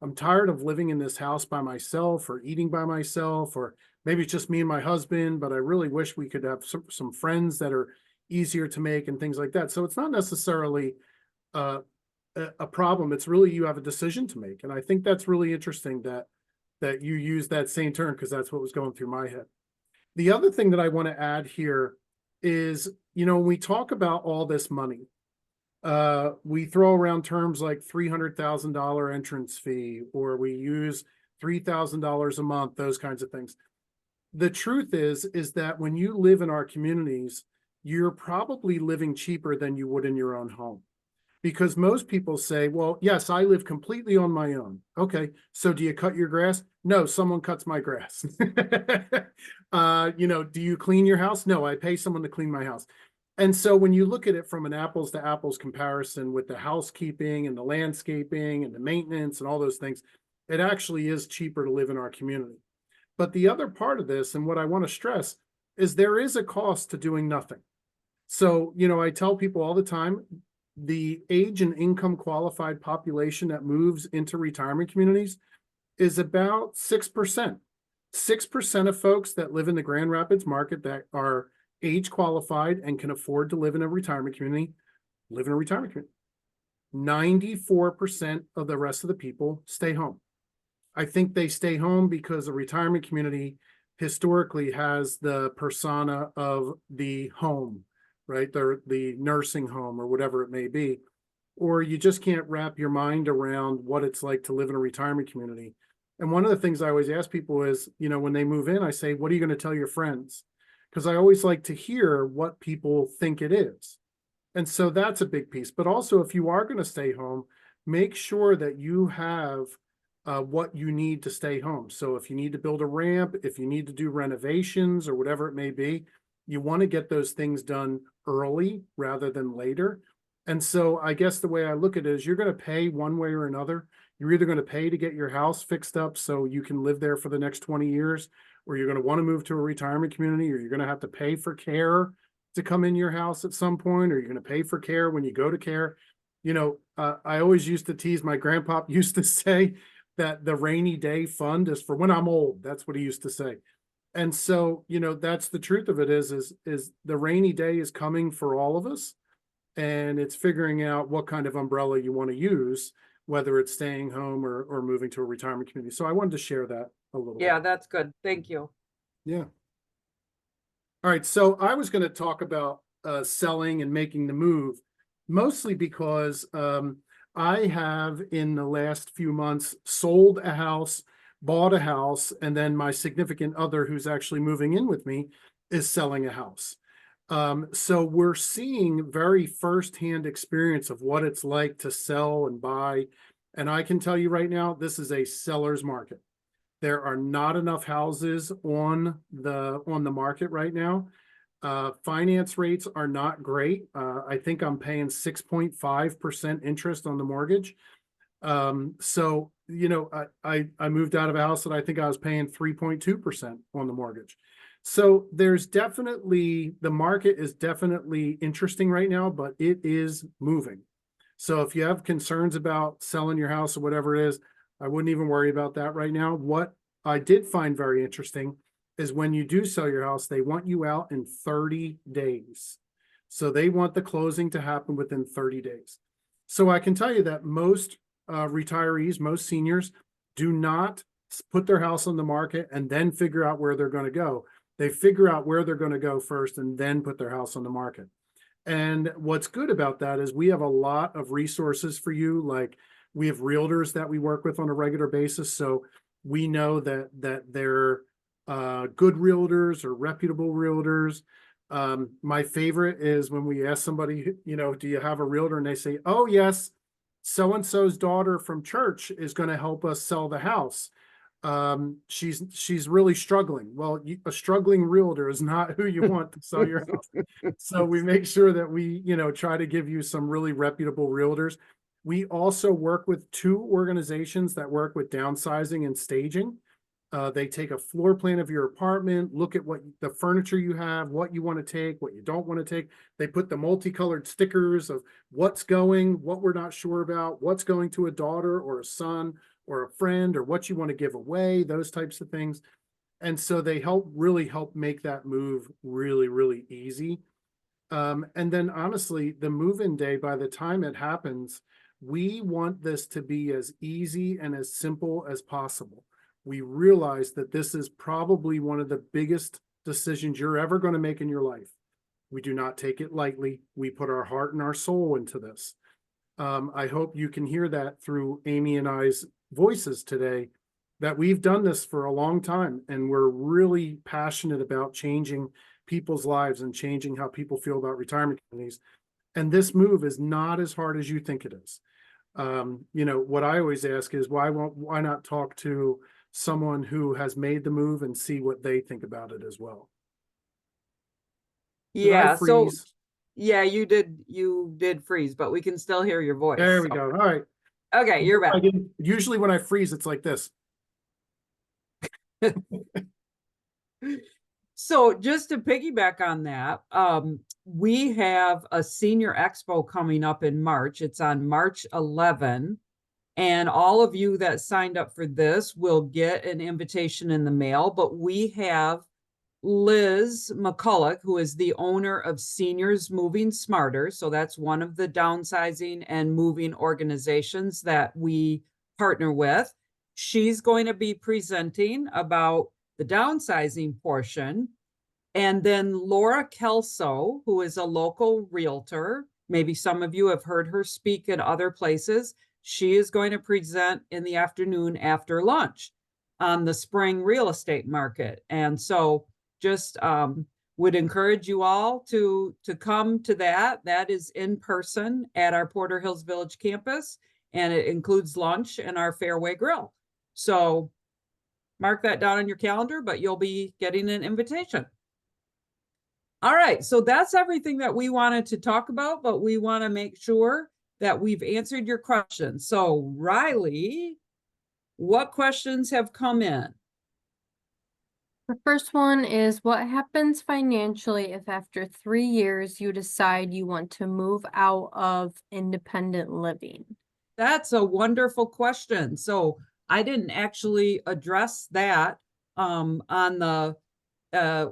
I'm tired of living in this house by myself or eating by myself, or maybe it's just me and my husband, but I really wish we could have some friends that are easier to make and things like that. So it's not necessarily a problem. It's really, you have a decision to make. And I think that's really interesting that you use that same term, because that's what was going through my head. The other thing that I want to add here is, you know, when we talk about all this money, we throw around terms like $300,000 entrance fee, or we use $3,000 a month, those kinds of things. The truth is that when you live in our communities, you're probably living cheaper than you would in your own home. Because most people say, well, yes, I live completely on my own. Okay, so do you cut your grass? No, someone cuts my grass. You know, do you clean your house? No, I pay someone to clean my house. And so when you look at it from an apples to apples comparison with the housekeeping and the landscaping and the maintenance and all those things, it actually is cheaper to live in our community. But the other part of this, and what I want to stress, is there is a cost to doing nothing. So, you know, I tell people all the time, the age and income qualified population that moves into retirement communities is about 6%. 6% of folks that live in the Grand Rapids market that are age qualified and can afford to live in a retirement community live in a retirement community. 94% of the rest of the people stay home. I think they stay home because the retirement community historically has the persona of the home, right? The nursing home or whatever it may be, or you just can't wrap your mind around what it's like to live in a retirement community. And one of the things I always ask people is, you know, when they move in, I say, what are you going to tell your friends? Because I always like to hear what people think it is. And so that's a big piece. But also, if you are going to stay home, make sure that you have what you need to stay home. So if you need to build a ramp, if you need to do renovations or whatever it may be, you want to get those things done early rather than later. And so I guess the way I look at it is, you're going to pay one way or another. You're either going to pay to get your house fixed up so you can live there for the next 20 years, or you're going to want to move to a retirement community, or you're going to have to pay for care to come in your house at some point, or you're going to pay for care when you go to care. You know, I always used to tease, my grandpa used to say that the rainy day fund is for when I'm old. That's what he used to say. And so, you know, that's the truth of it is the rainy day is coming for all of us. And it's figuring out what kind of umbrella you want to use, whether it's staying home or moving to a retirement community. So I wanted to share that a little bit. Yeah, that's good. Thank you. Yeah. All right. So I was going to talk about selling and making the move, mostly because I have in the last few months sold a house, bought a house, and then my significant other, who's actually moving in with me, is selling a house. So we're seeing very firsthand experience of what it's like to sell and buy. And I can tell you right now, this is a seller's market. There are not enough houses on the market right now. Finance rates are not great. I think I'm paying 6.5% interest on the mortgage. So, you know, I moved out of a house that I think I was paying 3.2% on the mortgage. So there's definitely, the market is definitely interesting right now, but it is moving. So if you have concerns about selling your house or whatever it is, I wouldn't even worry about that right now. What I did find very interesting is when you do sell your house, they want you out in 30 days. So they want the closing to happen within 30 days. So I can tell you that most retirees, most seniors do not put their house on the market and then figure out where they're going to go. They figure out where they're going to go first and then put their house on the market. And what's good about that is we have a lot of resources for you. Like we have realtors that we work with on a regular basis. So we know that they're good realtors or reputable realtors. My favorite is when we ask somebody, do you have a realtor? And they say, oh, yes, so-and-so's daughter from church is going to help us sell the house. She's really struggling. Well, a struggling realtor is not who you want to sell your house. So we make sure that we, try to give you some really reputable realtors. We also work with 2 organizations that work with downsizing and staging. They take a floor plan of your apartment, look at what the furniture you have, what you want to take, what you don't want to take. They put the multicolored stickers of what's going, what we're not sure about, what's going to a daughter or a son or a friend, or what you want to give away, those types of things. And so they really help make that move really, really easy. And then honestly, the move-in day, by the time it happens, we want this to be as easy and as simple as possible. We realize that this is probably one of the biggest decisions you're ever going to make in your life. We do not take it lightly. We put our heart and our soul into this. I hope you can hear that through Amy and I's voices today, that we've done this for a long time, and we're really passionate about changing people's lives and changing how people feel about retirement communities. And this move is not as hard as you think it is. What I always ask is why not talk to someone who has made the move and see what they think about it as well. Yeah, so yeah, you did freeze, but we can still hear your voice. There we go. All right. Okay, you're back. Usually when I freeze, it's like this. So just to piggyback on that, we have a senior expo coming up in March. It's on March 11. And all of you that signed up for this will get an invitation in the mail. But we have Liz McCulloch, who is the owner of Seniors Moving Smarter. So that's one of the downsizing and moving organizations that we partner with. She's going to be presenting about the downsizing portion. And then Laura Kelso, who is a local realtor, maybe some of you have heard her speak in other places. She is going to present in the afternoon after lunch on the spring real estate market. And so just would encourage you all to come to that. That is in person at our Porter Hills Village campus, and it includes lunch and our Fairway Grill. So mark that down on your calendar, but you'll be getting an invitation. All right, so that's everything that we wanted to talk about, but we want to make sure that we've answered your questions. So Riley, what questions have come in? The first one is, what happens financially if after 3 years you decide you want to move out of independent living? That's a wonderful question. So I didn't actually address that on the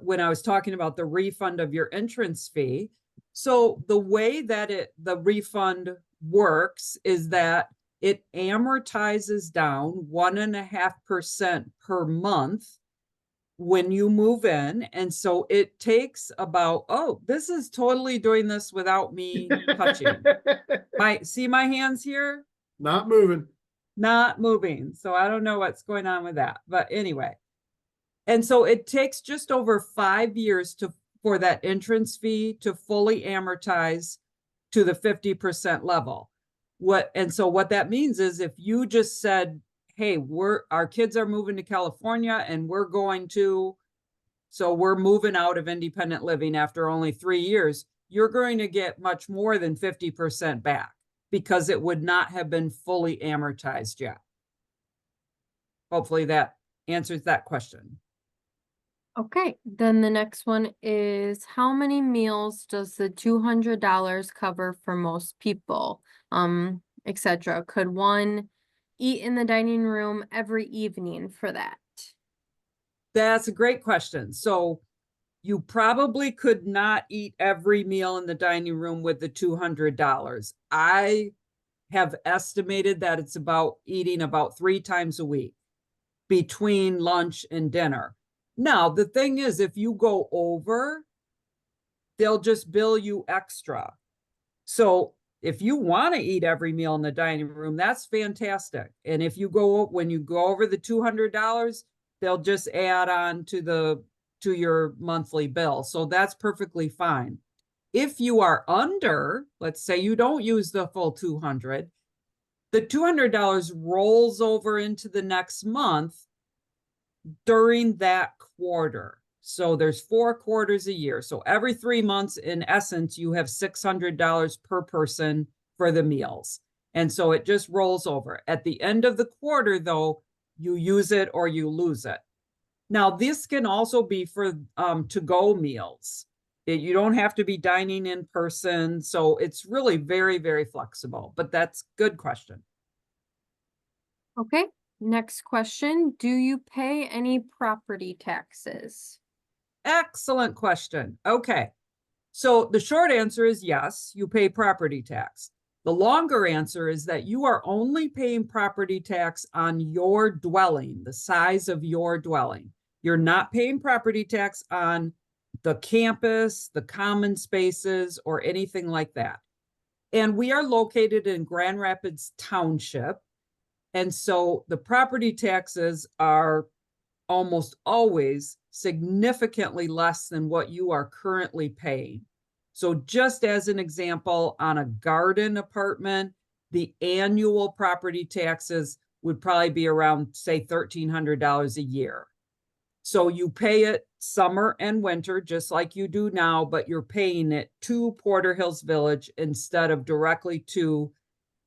when I was talking about the refund of your entrance fee. So the way that the refund works is that it amortizes down 1.5% per month when you move in. And so it takes about, oh, this is totally doing this without me touching. See my hands here? Not moving. Not moving. So I don't know what's going on with that. But anyway. And so it takes just over 5 years for that entrance fee to fully amortize to the 50% level. And so what that means is if you just said, hey, our kids are moving to California and we're moving out of independent living after only 3 years, you're going to get much more than 50% back because it would not have been fully amortized yet. Hopefully that answers that question. Okay, then the next one is, how many meals does the $200 cover for most people, etc.? Could one eat in the dining room every evening for that? That's a great question. So you probably could not eat every meal in the dining room with the $200. I have estimated that it's about eating about 3 times a week between lunch and dinner. Now, the thing is, if you go over, they'll just bill you extra. So if you want to eat every meal in the dining room, that's fantastic. And if you go, when you go over the $200, they'll just add on to your monthly bill. So that's perfectly fine. If you are under, let's say you don't use the full 200, the $200 rolls over into the next month during that quarter. So there's 4 quarters a year. So every 3 months, in essence, you have $600 per person for the meals. And so it just rolls over. At the end of the quarter, though, you use it or you lose it. Now, this can also be for to-go meals. You don't have to be dining in person. So it's really very, very flexible. But that's a good question. Okay, next question. Do you pay any property taxes? Excellent question. Okay. So the short answer is yes, you pay property tax. The longer answer is that you are only paying property tax on your dwelling, the size of your dwelling. You're not paying property tax on the campus, the common spaces, or anything like that. And we are located in Grand Rapids Township. And so the property taxes are almost always significantly less than what you are currently paying. So just as an example, on a garden apartment, the annual property taxes would probably be around, say, $1,300 a year. So you pay it summer and winter, just like you do now, but you're paying it to Porter Hills Village instead of directly to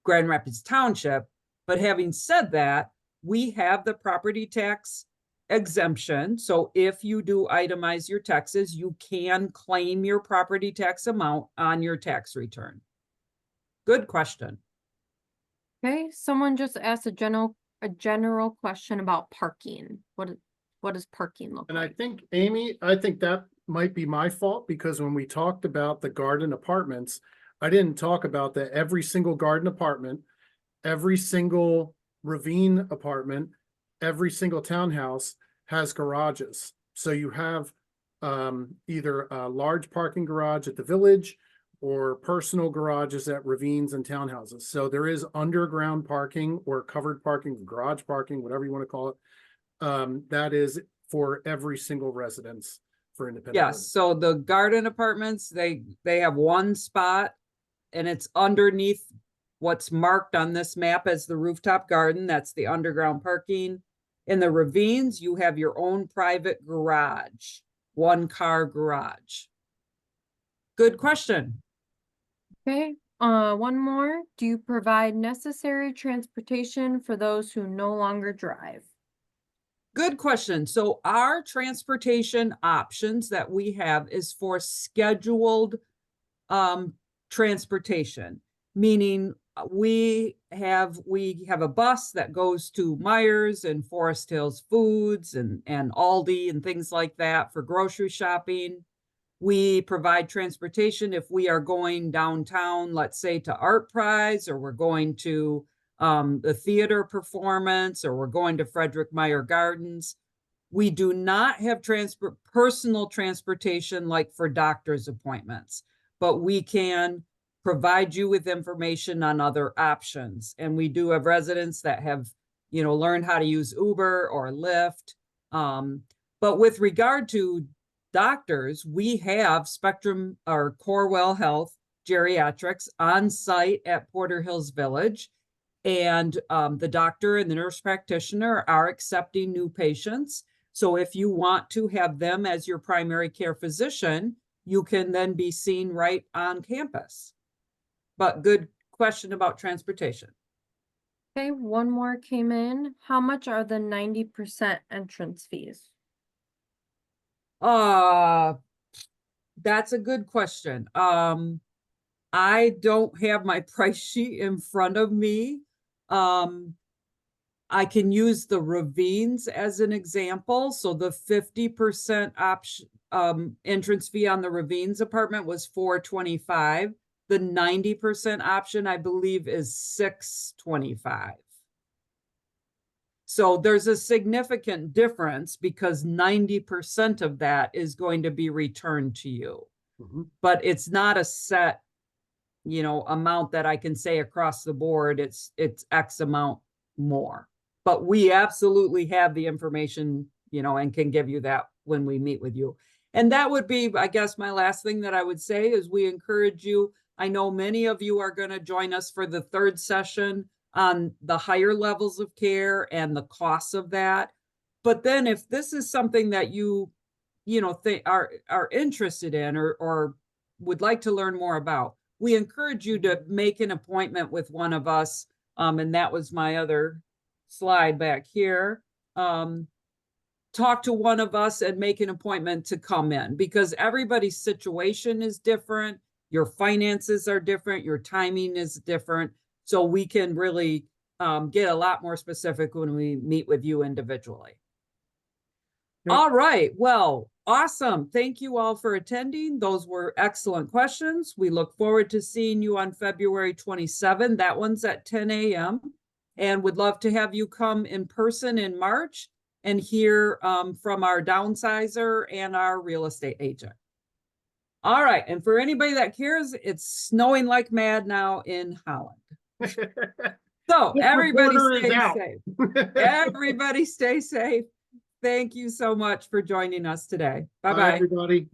Grand Rapids Township. But having said that, we have the property tax exemption. So if you do itemize your taxes, you can claim your property tax amount on your tax return. Good question. Okay, someone just asked a general question about parking. What does parking look And I like? think, Amy, I think that might be my fault, because when we talked about the garden apartments, I didn't talk about that every single garden apartment, every single ravine apartment, every single townhouse has garages. So you have either a large parking garage at the village or personal garages at ravines and townhouses. So there is underground parking or covered parking, garage parking, whatever you want to call it. That is for every single residence for independent living. Yes, so the garden apartments, they have one spot and it's underneath what's marked on this map as the rooftop garden. That's the underground parking. In the ravines, you have your own private garage, 1-car garage. Good question. Okay, one more. Do you provide necessary transportation for those who no longer drive? Good question. So our transportation options that we have is for scheduled transportation, meaning we have a bus that goes to Myers and Forest Hills Foods and Aldi and things like that for grocery shopping. We provide transportation if we are going downtown, let's say to Art Prize, or we're going to the theater performance, or we're going to Frederick Meyer Gardens. We do not have personal transportation like for doctor's appointments, but we can provide you with information on other options. And we do have residents that have, learned how to use Uber or Lyft. But with regard to doctors, we have Spectrum or Corewell Health Geriatrics on site at Porter Hills Village. And the doctor and the nurse practitioner are accepting new patients. So if you want to have them as your primary care physician, you can then be seen right on campus. But good question about transportation. Okay, one more came in. How much are the 90% entrance fees? That's a good question. I don't have my price sheet in front of me. I can use the Ravines as an example. So the 50% option, entrance fee on the Ravines apartment was $425. The 90% option, I believe, is $625. So there's a significant difference because 90% of that is going to be returned to you. But it's not a set, amount that I can say across the board. It's X amount more. But we absolutely have the information, and can give you that when we meet with you. And that would be, I guess, my last thing that I would say is we encourage you. I know many of you are going to join us for the third session on the higher levels of care and the costs of that. But then if this is something that you think are interested in or would like to learn more about, we encourage you to make an appointment with one of us. And that was my other slide back here. Talk to one of us and make an appointment to come in, because everybody's situation is different. Your finances are different. Your timing is different. So we can really get a lot more specific when we meet with you individually. Yep. All right. Well, awesome. Thank you all for attending. Those were excellent questions. We look forward to seeing you on February 27. That one's at 10 a.m. And would love to have you come in person in March and hear from our downsizer and our real estate agent. All right. And for anybody that cares, it's snowing like mad now in Holland. So everybody stay safe. Everybody stay safe. Thank you so much for joining us today. Bye-bye. Bye, everybody.